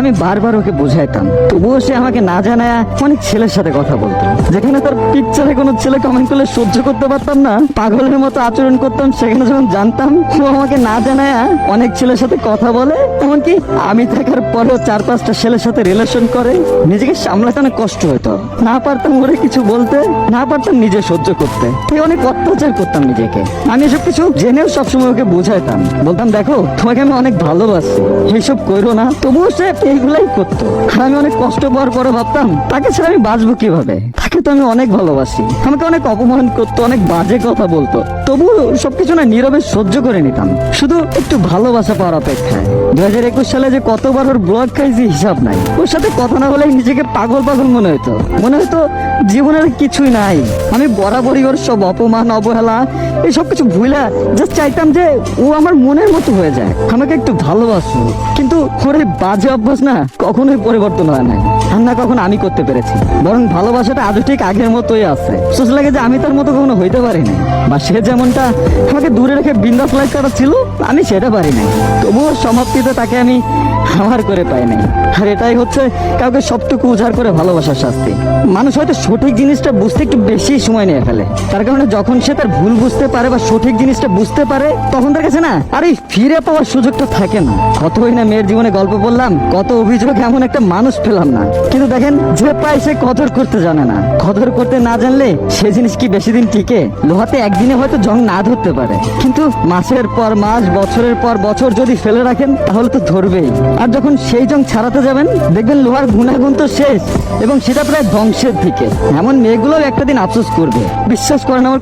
আমি বারবার ওকে বুঝাইতাম, তবুও সে আমাকে না জানায় অনেক ছেলের সাথে কথা বলতো। যেখানে তার পিকচারে কোনো ছেলে কমেন্ট করলে সহ্য করতে পারতাম না, পাগলের মতো আচরণ করতাম, সেখানে যখন জানতাম ও আমাকে না জানায় অনেক ছেলের সাথে কথা বলে, এমনকি আমি থাকার পরেও 4-5টা ছেলের সাথে রিলেশন করে, নিজেকে সামলাতে অনেক কষ্ট হতো। না পারতাম ওরে কিছু বলতে, না পারতাম নিজে সহ্য করতে, তাই অনেক অত্যাচার করতাম নিজেকে। আমি এসব কিছু জেনেও সবসময় ওকে বুঝাইতাম, বলতাম দেখো তোমাকে আমি অনেক ভালোবাসি, এইসব করো না। তবুও সে এইগুলাই করতো। আর আমি অনেক কষ্ট পাওয়ার পরে ভাবতাম তাকে ছাড়া আমি বাঁচবো কিভাবে, তাকে তো আমি অনেক ভালোবাসি। আমাকে অনেক অপমান করতো, অনেক বাজে কথা বলতো, তবুও সবকিছু না নীরবে সহ্য করে নিতাম, শুধু একটু ভালোবাসা পাওয়ার অপেক্ষায়। 2021 সালে যে কতবার ওর ব্লগ খাইছি হিসাব নাই। ওর সাথে কথা না বলে নিজেকে পাগল পাগল মনে হতো জীবনের কিছুই নাই। আমি বরাবরই ওর সব অপমান অবহেলা এইসব কিছু ভুলা জাস্ট চাইতাম যে ও আমার মনের মতো হয়ে যায়, আমাকে একটু ভালোবাসো। কিন্তু ওর এই বাজে অভ্যাস না কখনোই পরিবর্তন হয় নাই, আর না কখনো আমি করতে পেরেছি। বরং ভালোবাসাটা আজও ঠিক আগের মতোই আছে। সোচ লাগে যে আমি তার মতো কখনো হইতে পারি নাই, বা সে যেমনটা আমাকে দূরে রেখে বিন্দাস লাইফ করা ছিল আমি সেটা পারি নাই। তবুও সমাপ্তিতে তাকে আমি আমার করে পাই নাই। আর এটাই হচ্ছে কাউকে সবটুকু উজাড় করে ভালোবাসার শাস্তি। মানুষ হয়তো সঠিক জিনিসটা বুঝতে একটু বেশি সময় নিয়ে ফেলে, তার কারণে যখন সে তার ভুল বুঝতে পারে বা সঠিক জিনিসটা বুঝতে পারে, তখন তার কাছে না আর এই ফিরে পাওয়ার সুযোগটা থাকে না। কতই না মেয়ের জীবনে গল্প বললাম, কত অভিযোগ, এমন একটা মানুষ পেলাম না। কিন্তু দেখেন, যে পায় সে কদর করতে জানে না। কদর করতে না জানলে সে জিনিস কি বেশি দিন টিকে? লোহাতে একদিনে হয়তো জং না ধরতে পারে, কিন্তু মাসের পর মাস, বছরের পর বছর যদি ফেলে রাখেন তাহলে তো ধরবেই। আর যখন সেই জং ছাড়াতে যাবেন, দেখবেন লোহার গুণাগুণ তো শেষ, এবং সেটা প্রায় ধ্বংসের দিকে। এমন মেয়েগুলোও একটা দিন আফসোস করবে। বিশ্বাস করেন আমার